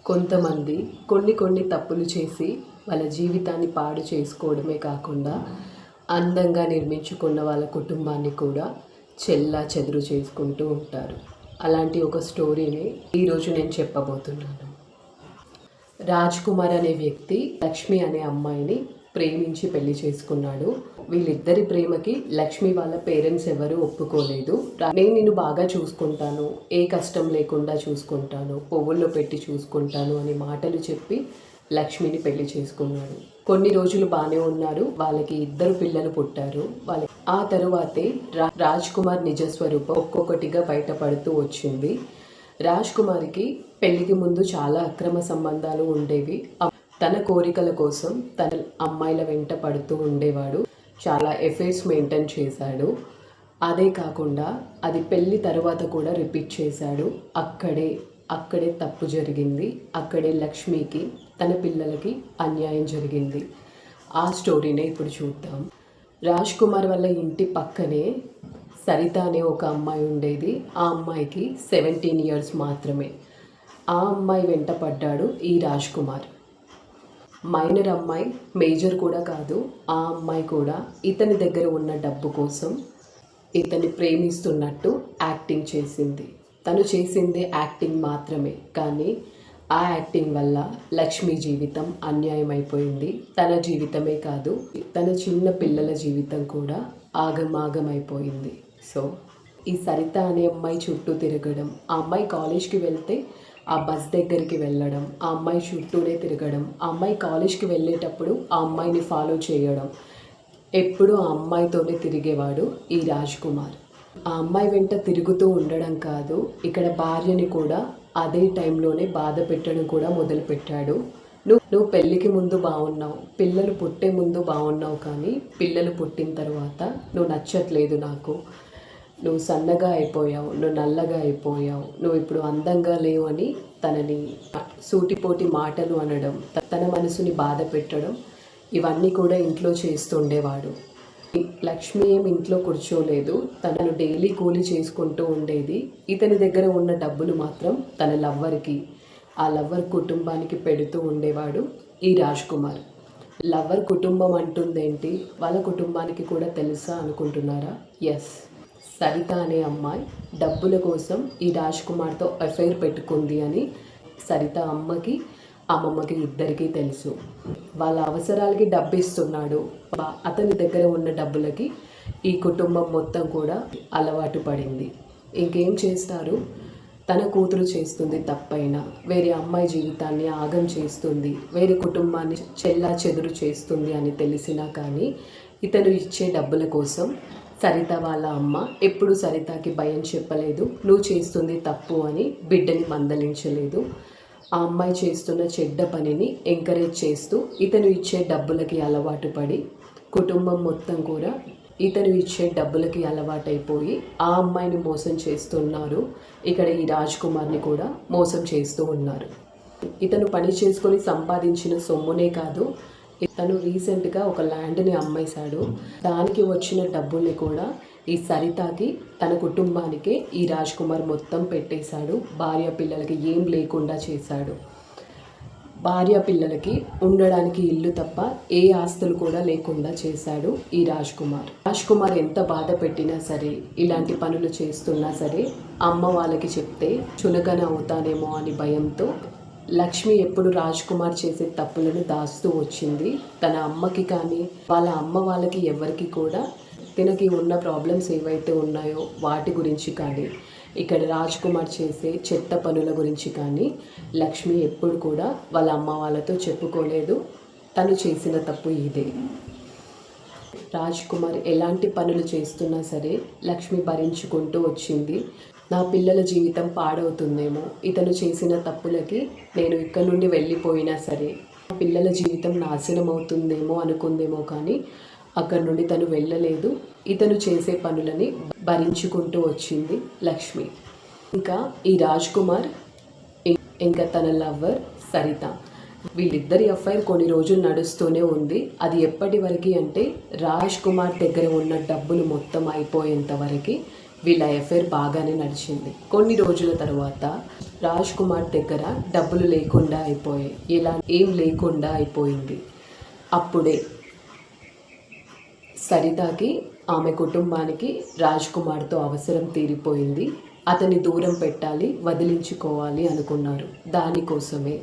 కొంతమంది కొన్ని తప్పులు చేసి వాళ్ళ జీవితాన్ని పాడు చేసుకోవడమే కాకుండా అందంగా నిర్మించుకున్న వాళ్ళ కుటుంబాన్ని కూడా చెల్లాచెదురు చేసుకుంటూ ఉంటారు. అలాంటి ఒక స్టోరీని ఈరోజు నేను చెప్పబోతున్నాను. రాజ్ కుమార్ అనే వ్యక్తి లక్ష్మి అనే అమ్మాయిని ప్రేమించి పెళ్లి చేసుకున్నాడు. వీళ్ళిద్దరి ప్రేమకి లక్ష్మి వాళ్ళ పేరెంట్స్ ఎవరు ఒప్పుకోలేదు. నేను నిన్ను బాగా చూసుకుంటాను, ఏ కష్టం లేకుండా చూసుకుంటాను, పువ్వుల్లో పెట్టి చూసుకుంటాను అని మాటలు చెప్పి లక్ష్మిని పెళ్లి చేసుకున్నాడు. కొన్ని రోజులు బాగానే ఉన్నారు. వాళ్ళకి 2 పిల్లలు పుట్టారు. ఆ తరువాతే రాజ్ కుమార్ నిజస్వరూపం ఒక్కొక్కటిగా బయటపడుతూ వచ్చింది. రాజ్ కుమార్కి పెళ్లికి ముందు చాలా అక్రమ సంబంధాలు ఉండేవి. తన కోరికల కోసం తన అమ్మాయిల వెంట పడుతూ ఉండేవాడు. చాలా ఎఫైర్స్ మెయింటైన్ చేశాడు. అదే కాకుండా అది పెళ్లి తర్వాత కూడా రిపీట్ చేశాడు. అక్కడే తప్పు జరిగింది. అక్కడే లక్ష్మికి, తన పిల్లలకి అన్యాయం జరిగింది. ఆ స్టోరీనే ఇప్పుడు చూద్దాం. రాజ్ కుమార్ వాళ్ళ ఇంటి పక్కనే సరిత అనే ఒక అమ్మాయి ఉండేది. ఆ అమ్మాయికి 17 years మాత్రమే. ఆ అమ్మాయి వెంట పడ్డాడు ఈ రాజ్ కుమార్. మైనర్ అమ్మాయి, మేజర్ కూడా కాదు. ఆ అమ్మాయి కూడా ఇతని దగ్గర ఉన్న డబ్బు కోసం ఇతన్ని ప్రేమిస్తున్నట్టు యాక్టింగ్ చేసింది. తను చేసింది యాక్టింగ్ మాత్రమే, కానీ ఆ యాక్టింగ్ వల్ల లక్ష్మి జీవితం అన్యాయం అయిపోయింది. తన జీవితమే కాదు, తన చిన్న పిల్లల జీవితం కూడా ఆగమాగమైపోయింది. సో ఈ సరిత అనే అమ్మాయి చుట్టూ తిరగడం, ఆ అమ్మాయి కాలేజ్కి వెళ్తే ఆ బస్ దగ్గరికి వెళ్ళడం, ఆ అమ్మాయి చుట్టూనే తిరగడం, ఆ అమ్మాయి కాలేజ్కి వెళ్ళేటప్పుడు ఆ అమ్మాయిని ఫాలో చేయడం, ఎప్పుడు ఆ అమ్మాయితోనే తిరిగేవాడు ఈ రాజ్ కుమార్. ఆ అమ్మాయి వెంట తిరుగుతూ ఉండడం కాదు, ఇక్కడ భార్యని కూడా అదే టైంలోనే బాధ పెట్టడం కూడా మొదలుపెట్టాడు. నువ్వు పెళ్ళికి ముందు బాగున్నావు, పిల్లలు పుట్టే ముందు బాగున్నావు, కానీ పిల్లలు పుట్టిన తర్వాత నువ్వు నచ్చట్లేదు నాకు, నువ్వు సన్నగా అయిపోయావు, నువ్వు నల్లగా అయిపోయావు, నువ్వు ఇప్పుడు అందంగా లేవు అని తనని సూటిపోటి మాటలు అనడం, తన మనసుని బాధ పెట్టడం, ఇవన్నీ కూడా ఇంట్లో చేస్తుండేవాడు. లక్ష్మి ఏం ఇంట్లో కూర్చోలేదు. తనను డైలీ కూలీ చేసుకుంటూ ఉండేది. ఇతని దగ్గర ఉన్న డబ్బులు మాత్రం తన లవ్వర్కి, ఆ లవ్వర్ కుటుంబానికి పెడుతూ ఉండేవాడు ఈ రాజ్ కుమార్. లవ్వర్ కుటుంబం అంటుందేంటి, వాళ్ళ కుటుంబానికి కూడా తెలుసా అనుకుంటున్నారా? ఎస్, సరిత అనే అమ్మాయి డబ్బుల కోసం ఈ రాజ్ కుమార్తో అఫైర్ పెట్టుకుంది అని సరిత అమ్మకి, అమ్మమ్మకి ఇద్దరికీ తెలుసు. వాళ్ళ అవసరాలకి డబ్బు ఇస్తున్నాడు. అతని దగ్గర ఉన్న డబ్బులకి ఈ కుటుంబం మొత్తం కూడా అలవాటు పడింది. ఇంకేం చేస్తారు? తన కూతురు చేస్తుంది తప్పైనా, వేరే అమ్మాయి జీవితాన్ని ఆగం చేస్తుంది, వేరే కుటుంబాన్ని చెల్లాచెదురు చేస్తుంది అని తెలిసినా కానీ ఇతను ఇచ్చే డబ్బుల కోసం సరిత వాళ్ళ అమ్మ ఎప్పుడు సరితకి భయం చెప్పలేదు. నువ్వు చేస్తుంది తప్పు అని బిడ్డని మందలించలేదు. ఆ అమ్మాయి చేస్తున్న చెడ్డ పనిని ఎంకరేజ్ చేస్తూ ఇతను ఇచ్చే డబ్బులకి అలవాటు పడి కుటుంబం మొత్తం కూడా ఇతను ఇచ్చే డబ్బులకి అలవాటైపోయి ఆ అమ్మాయిని మోసం చేస్తున్నారు. ఇక్కడ ఈ రాజ్ కుమార్ని కూడా మోసం చేస్తూ ఉన్నారు. ఇతను పని చేసుకొని సంపాదించిన సొమ్మునే కాదు, తను రీసెంట్గా ఒక ల్యాండ్ని అమ్మేశాడు. దానికి వచ్చిన డబ్బుల్ని కూడా ఈ సరితకి, తన కుటుంబానికే ఈ రాజ్ కుమార్ మొత్తం పెట్టేశాడు. భార్య పిల్లలకి ఏం లేకుండా చేశాడు. భార్య పిల్లలకి ఉండడానికి ఇల్లు తప్ప ఏ ఆస్తులు కూడా లేకుండా చేశాడు ఈ రాజ్ కుమార్. రాజ్ కుమార్ ఎంత బాధ పెట్టినా సరే, ఇలాంటి పనులు చేస్తున్నా సరే, అమ్మ వాళ్ళకి చెప్తే చులకన అవుతానేమో అని భయంతో లక్ష్మి ఎప్పుడు రాజ్ కుమార్ చేసే తప్పులను దాస్తూ వచ్చింది. తన అమ్మకి కానీ వాళ్ళ అమ్మ వాళ్ళకి ఎవరికి కూడా తనకి ఉన్న ప్రాబ్లమ్స్ ఏవైతే ఉన్నాయో వాటి గురించి కానీ, ఇక్కడ రాజ్ కుమార్ చేసే చెత్త పనుల గురించి కానీ లక్ష్మి ఎప్పుడు కూడా వాళ్ళ అమ్మ వాళ్ళతో చెప్పుకోలేదు. తను చేసిన తప్పు ఇదే. రాజ్ కుమార్ ఎలాంటి పనులు చేస్తున్నా సరే లక్ష్మి భరించుకుంటూ వచ్చింది. నా పిల్లల జీవితం పాడవుతుందేమో, ఇతను చేసిన తప్పులకి నేను ఇక్కడ నుండి వెళ్ళిపోయినా సరే పిల్లల జీవితం నాశనం అవుతుందేమో అనుకుందేమో, కానీ అక్కడి నుండి తను వెళ్ళలేదు. ఇతను చేసే పనులని భరించుకుంటూ వచ్చింది లక్ష్మి. ఇంకా ఈ రాజ్ కుమార్ ఇంకా తన లవ్వర్ సరిత, వీళ్ళిద్దరి అఫైర్ కొన్ని రోజులు నడుస్తూనే ఉంది. అది ఎప్పటి వరకు అంటే రాజ్ కుమార్ దగ్గర ఉన్న డబ్బులు మొత్తం అయిపోయేంత వరకు వీళ్ళ ఎఫైర్ బాగానే నడిచింది. కొన్ని రోజుల తర్వాత రాజ్ కుమార్ దగ్గర డబ్బులు లేకుండా అయిపోయాయి, ఇలా ఏం లేకుండా అయిపోయింది. అప్పుడే సరితకి ఆమె కుటుంబానికి రాజ్ కుమార్తో అవసరం తీరిపోయింది. అతన్ని దూరం పెట్టాలి, వదిలించుకోవాలి అనుకున్నారు. దానికోసమే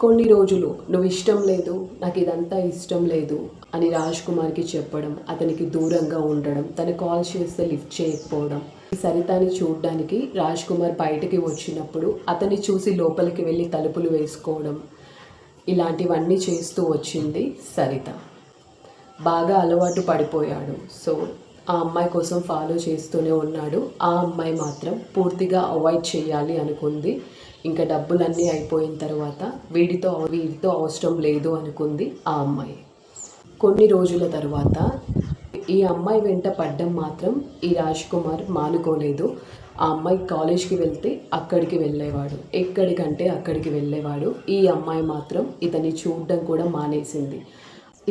కొన్ని రోజులు నువ్వు ఇష్టం లేదు, నాకు ఇదంతా ఇష్టం లేదు అని రాజ్ కుమార్కి చెప్పడం, అతనికి దూరంగా ఉండడం, తను కాల్ చేస్తే లిఫ్ట్ చేయకపోవడం. సరితని చూడడానికి రాజ్ కుమార్ బయటికి వచ్చినప్పుడు అతన్ని చూసి లోపలికి వెళ్ళి తలుపులు వేసుకోవడం, ఇలాంటివన్నీ చేస్తూ వచ్చింది సరిత. బాగా అలవాటు పడిపోయాడు. సో ఆ అమ్మాయి కోసం ఫాలో చేస్తూనే ఉన్నాడు. ఆ అమ్మాయి మాత్రం పూర్తిగా అవాయిడ్ చేయాలి అనుకుంది. ఇంకా డబ్బులన్నీ అయిపోయిన తర్వాత వీడితో అవసరం లేదు అనుకుంది ఆ అమ్మాయి. కొన్ని రోజుల తర్వాత ఈ అమ్మాయి వెంట పడ్డం మాత్రం ఈ రాజ్ కుమార్ మానుకోలేదు. ఆ అమ్మాయి కాలేజ్కి వెళ్తే అక్కడికి వెళ్ళేవాడు, ఎక్కడికంటే అక్కడికి వెళ్ళేవాడు. ఈ అమ్మాయి మాత్రం ఇతన్ని చూడడం కూడా మానేసింది.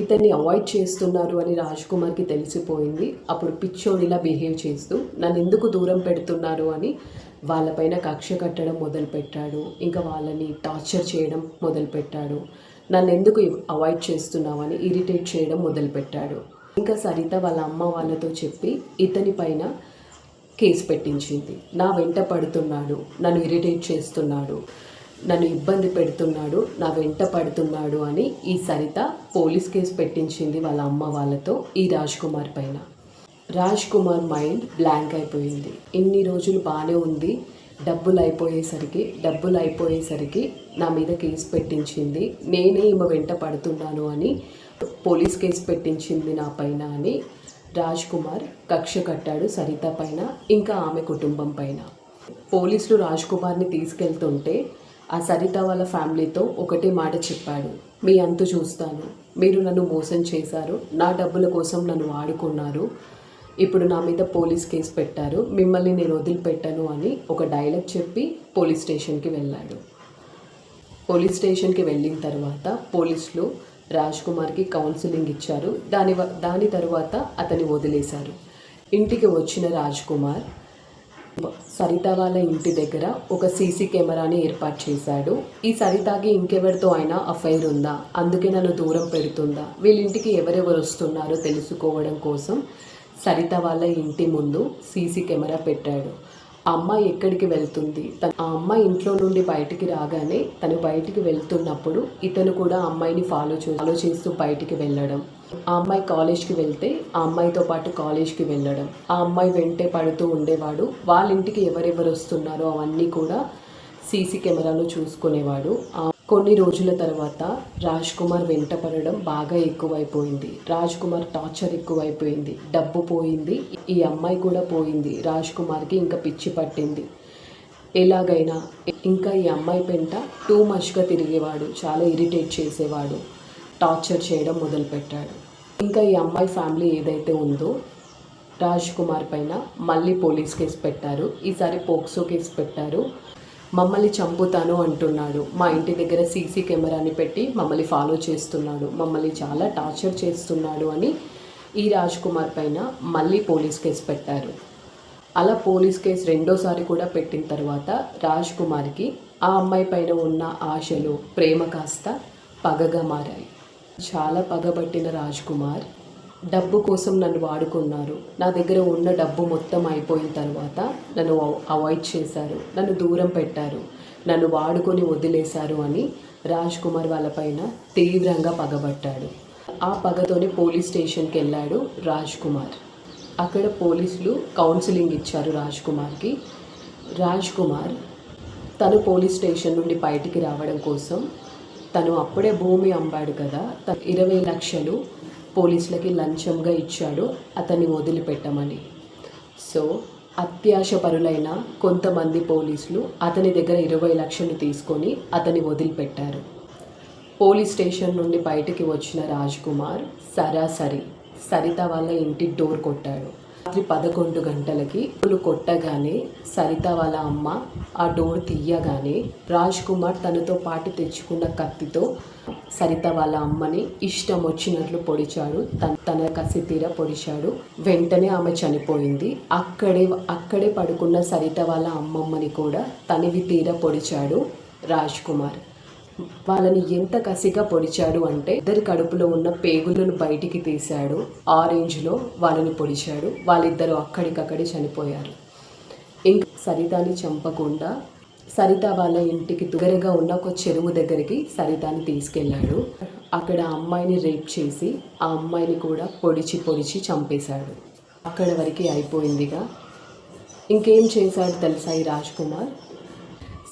ఇతన్ని అవాయిడ్ చేస్తున్నారు అని రాజ్ కుమార్కి తెలిసిపోయింది. అప్పుడు పిచ్చోడిలా బిహేవ్ చేస్తూ నన్ను ఎందుకు దూరం పెడుతున్నారు అని వాళ్ళపైన కక్ష కట్టడం మొదలుపెట్టాడు. ఇంకా వాళ్ళని టార్చర్ చేయడం మొదలుపెట్టాడు. నన్ను ఎందుకు అవాయిడ్ చేస్తున్నావని ఇరిటేట్ చేయడం మొదలుపెట్టాడు. ఇంకా సరిత వాళ్ళ అమ్మ వాళ్ళతో చెప్పి ఇతని పైన కేసు పెట్టించింది. నా వెంట పడుతున్నాడు, నన్ను ఇరిటేట్ చేస్తున్నాడు, నన్ను ఇబ్బంది పెడుతున్నాడు, నా వెంట పడుతున్నాడు అని ఈ సరిత పోలీస్ కేసు పెట్టించింది వాళ్ళ అమ్మ వాళ్ళతో ఈ రాజ్ కుమార్ పైన. రాజ్ కుమార్ మైండ్ బ్లాంక్ అయిపోయింది. ఇన్ని రోజులు బాగానే ఉంది, డబ్బులు అయిపోయేసరికి నా మీద కేసు పెట్టించింది, నేనే ఈమె వెంట పడుతున్నాను అని పోలీస్ కేసు పెట్టించింది నా పైన అని రాజ్ కుమార్ కక్ష కట్టాడు సరిత పైన, ఇంకా ఆమె కుటుంబం పైన. పోలీసులు రాజ్ కుమార్ని తీసుకెళ్తుంటే ఆ సరిత వాళ్ళ ఫ్యామిలీతో ఒకటే మాట చెప్పాడు, మీ అంతు చూస్తాను, మీరు నన్ను మోసం చేశారు, నా డబ్బుల కోసం నన్ను వాడుకున్నారు, ఇప్పుడు నా మీద పోలీస్ కేసు పెట్టారు, మిమ్మల్ని నేను వదిలిపెట్టాను అని ఒక డైలాగ్ చెప్పి పోలీస్ స్టేషన్కి వెళ్ళాడు. పోలీస్ స్టేషన్కి వెళ్ళిన తర్వాత పోలీసులు రాజ్ కుమార్కి కౌన్సిలింగ్ ఇచ్చారు. దాని తర్వాత అతన్ని వదిలేశారు. ఇంటికి వచ్చిన రాజ్ కుమార్ సరిత వాళ్ళ ఇంటి దగ్గర ఒక సీసీ కెమెరాని ఏర్పాటు చేశాడు. ఈ సరితకి ఇంకెవరితో అయినా అఫైర్ ఉందా, అందుకే నన్ను దూరం పెడుతుందా, వీళ్ళింటికి ఎవరెవరు వస్తున్నారో తెలుసుకోవడం కోసం సరిత వాళ్ళ ఇంటి ముందు సీసీ కెమెరా పెట్టాడు. ఆ అమ్మాయి ఎక్కడికి వెళ్తుంది, ఆ అమ్మాయి ఇంట్లో నుండి బయటికి రాగానే తను బయటికి వెళ్తున్నప్పుడు ఇతను కూడా ఆ అమ్మాయిని ఫాలో చేస్తూ బయటికి వెళ్ళడం, ఆ అమ్మాయి కాలేజ్కి వెళ్తే ఆ అమ్మాయితో పాటు కాలేజ్కి వెళ్ళడం, ఆ అమ్మాయి వెంటే పడుతూ ఉండేవాడు. వాళ్ళ ఇంటికి ఎవరెవరు వస్తున్నారో అవన్నీ కూడా సీసీ కెమెరాలో చూసుకునేవాడు. కొన్ని రోజుల తర్వాత రాజ్ కుమార్ వెంట పడడం బాగా ఎక్కువైపోయింది. రాజ్ కుమార్ టార్చర్ ఎక్కువైపోయింది. డబ్బు పోయింది, ఈ అమ్మాయి కూడా పోయింది. రాజ్ కుమార్కి ఇంకా పిచ్చి పట్టింది. ఎలాగైనా ఇంకా ఈ అమ్మాయి పెంట టూ మచ్గా తిరిగేవాడు, చాలా ఇరిటేట్ చేసేవాడు, టార్చర్ చేయడం మొదలుపెట్టాడు. ఇంకా ఈ అమ్మాయి ఫ్యామిలీ ఏదైతే ఉందో రాజ్ కుమార్ పైన మళ్ళీ పోలీస్ కేసు పెట్టారు. ఈసారి పోక్సో కేసు పెట్టారు. మమ్మల్ని చంపుతాను అంటున్నాడు, మా ఇంటి దగ్గర సీసీ కెమెరాని పెట్టి మమ్మల్ని ఫాలో చేస్తున్నాడు, మమ్మల్ని చాలా టార్చర్ చేస్తున్నాడు అని ఈ రాజ్ కుమార్ పైన మళ్ళీ పోలీస్ కేసు పెట్టారు. అలా పోలీస్ కేసు రెండోసారి కూడా పెట్టిన తర్వాత రాజ్ కుమార్కి ఆ అమ్మాయి పైన ఉన్న ఆశలు, ప్రేమ కాస్త పగగా మారాయి. చాలా పగబట్టిన రాజ్ కుమార్ డబ్బు కోసం నన్ను వాడుకున్నారు, నా దగ్గర ఉన్న డబ్బు మొత్తం అయిపోయిన తర్వాత నన్ను అవాయిడ్ చేశారు, నన్ను దూరం పెట్టారు, నన్ను వాడుకొని వదిలేశారు అని రాజ్ కుమార్ వాళ్ళపైన తీవ్రంగా పగబట్టాడు. ఆ పగతోనే పోలీస్ స్టేషన్కి వెళ్ళాడు రాజ్ కుమార్. అక్కడ పోలీసులు కౌన్సిలింగ్ ఇచ్చారు రాజ్ కుమార్కి. రాజ్ కుమార్ తను పోలీస్ స్టేషన్ నుండి బయటికి రావడం కోసం తను అప్పుడే భూమి అమ్మాడు కదా, 20 లక్షలు పోలీసులకి లంచంగా ఇచ్చాడు అతన్ని వదిలిపెట్టమని. సో అత్యాశపరులైన కొంతమంది పోలీసులు అతని దగ్గర 20 లక్షలు తీసుకొని అతన్ని వదిలిపెట్టారు. పోలీస్ స్టేషన్ నుండి బయటికి వచ్చిన రాజ్ కుమార్ సరాసరి సరిత వాళ్ళ ఇంటి డోర్ కొట్టాడు. రాత్రి 11 గంటలకి తలుపులు కొట్టగానే సరిత వాళ్ళ అమ్మ ఆ డోర్ తీయగానే రాజ్ కుమార్ తనతో పాటు తెచ్చుకున్న కత్తితో సరిత వాళ్ళ అమ్మని ఇష్టం వచ్చినట్లు పొడిచాడు. తన కసి తీర పొడిచాడు. వెంటనే ఆమె చనిపోయింది. అక్కడే పడుకున్న సరిత వాళ్ళ అమ్మమ్మని కూడా తనివి తీర పొడిచాడు రాజ్ కుమార్. వాళ్ళని ఎంత కసిగా పొడిచాడు అంటే ఇద్దరి కడుపులో ఉన్న పేగులను బయటికి తీశాడు. ఆరెంజ్లో వాళ్ళని పొడిచాడు. వాళ్ళిద్దరూ అక్కడికక్కడే చనిపోయారు. ఇంకా సరితాని చంపకుండా సరిత వాళ్ళ ఇంటికి దగ్గరగా ఉన్న ఒక చెరువు దగ్గరికి సరితాని తీసుకెళ్ళాడు. అక్కడ అమ్మాయిని రేప్ చేసి ఆ అమ్మాయిని కూడా పొడిచి చంపేశాడు. అక్కడ వరకు అయిపోయిందిగా. ఇంకేం చేశాడు తెలుసా ఈ రాజ్ కుమార్?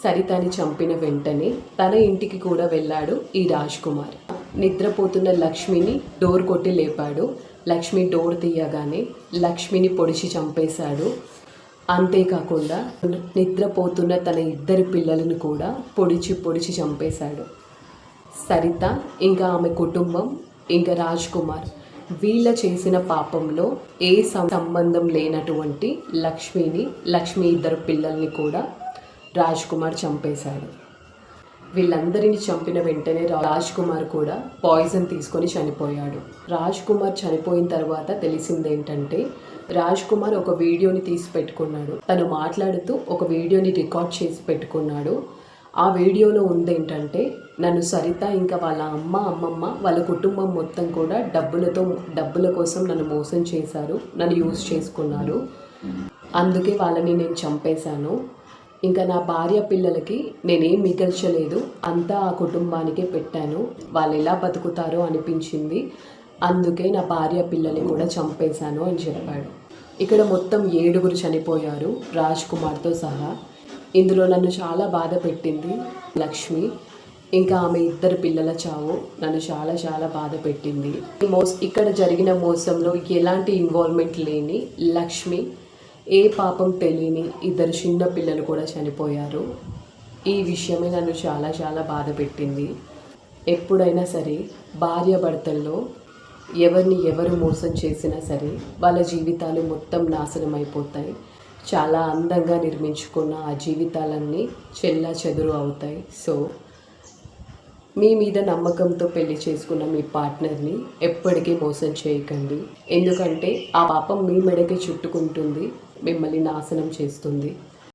సరితని చంపిన వెంటనే తన ఇంటికి కూడా వెళ్ళాడు ఈ రాజ్ కుమార్. నిద్రపోతున్న లక్ష్మిని డోర్ కొట్టి లేపాడు. లక్ష్మి డోర్ తీయగానే లక్ష్మిని పొడిచి చంపేశాడు. అంతేకాకుండా నిద్రపోతున్న తన ఇద్దరి పిల్లలను కూడా పొడిచి చంపేశాడు. సరిత ఇంకా ఆమె కుటుంబం ఇంకా రాజ్ కుమార్ వీళ్ళ చేసిన పాపంలో ఏ సంబంధం లేనటువంటి లక్ష్మి ఇద్దరు పిల్లల్ని కూడా రాజ్ కుమార్ చంపేశాడు. వీళ్ళందరినీ చంపిన వెంటనే రాజ్ కుమార్ కూడా పాయిజన్ తీసుకొని చనిపోయాడు. రాజ్ కుమార్ చనిపోయిన తర్వాత తెలిసిందేంటంటే రాజ్ కుమార్ ఒక వీడియోని తీసి పెట్టుకున్నాడు. తను మాట్లాడుతూ ఒక వీడియోని రికార్డ్ చేసి పెట్టుకున్నాడు. ఆ వీడియోలో ఉందేంటంటే నన్ను సరిత ఇంకా వాళ్ళ అమ్మమ్మ వాళ్ళ కుటుంబం మొత్తం కూడా డబ్బుల కోసం నన్ను మోసం చేశారు, నన్ను యూజ్ చేసుకున్నారు. అందుకే వాళ్ళని నేను చంపేశాను. ఇంకా నా భార్య పిల్లలకి నేనేం మిగల్చలేదు, అంతా ఆ కుటుంబానికే పెట్టాను. వాళ్ళు ఎలా బతుకుతారో అనిపించింది, అందుకే నా భార్య పిల్లల్ని కూడా చంపేశాను అని చెప్పాడు. ఇక్కడ మొత్తం 7 చనిపోయారు రాజ్ కుమార్తో సహా. ఇందులో నన్ను చాలా బాధ పెట్టింది లక్ష్మి, ఇంకా ఆమె ఇద్దరు పిల్లల చావు నన్ను చాలా బాధ పెట్టింది. ఇక్కడ జరిగిన మోసంలో ఎలాంటి ఇన్వాల్వ్మెంట్ లేని లక్ష్మి, ఏ పాపం తెలియని ఇద్దరు చిన్న పిల్లలు కూడా చనిపోయారు. ఈ విషయమే నన్ను చాలా బాధ పెట్టింది. ఎప్పుడైనా సరే భార్యాభర్తల్లో ఎవరు మోసం చేసినా సరే వాళ్ళ జీవితాలు మొత్తం నాశనం అయిపోతాయి. చాలా అందంగా నిర్మించుకున్న ఆ జీవితాలన్నీ చెల్లాచెదురు అవుతాయి. సో మీ మీద నమ్మకంతో పెళ్లి చేసుకున్న మీ పార్ట్నర్ని ఎప్పటికీ మోసం చేయకండి. ఎందుకంటే ఆ పాపం మీ మెడకి చుట్టుకుంటుంది, మిమ్మల్ని నాశనం చేస్తుంది.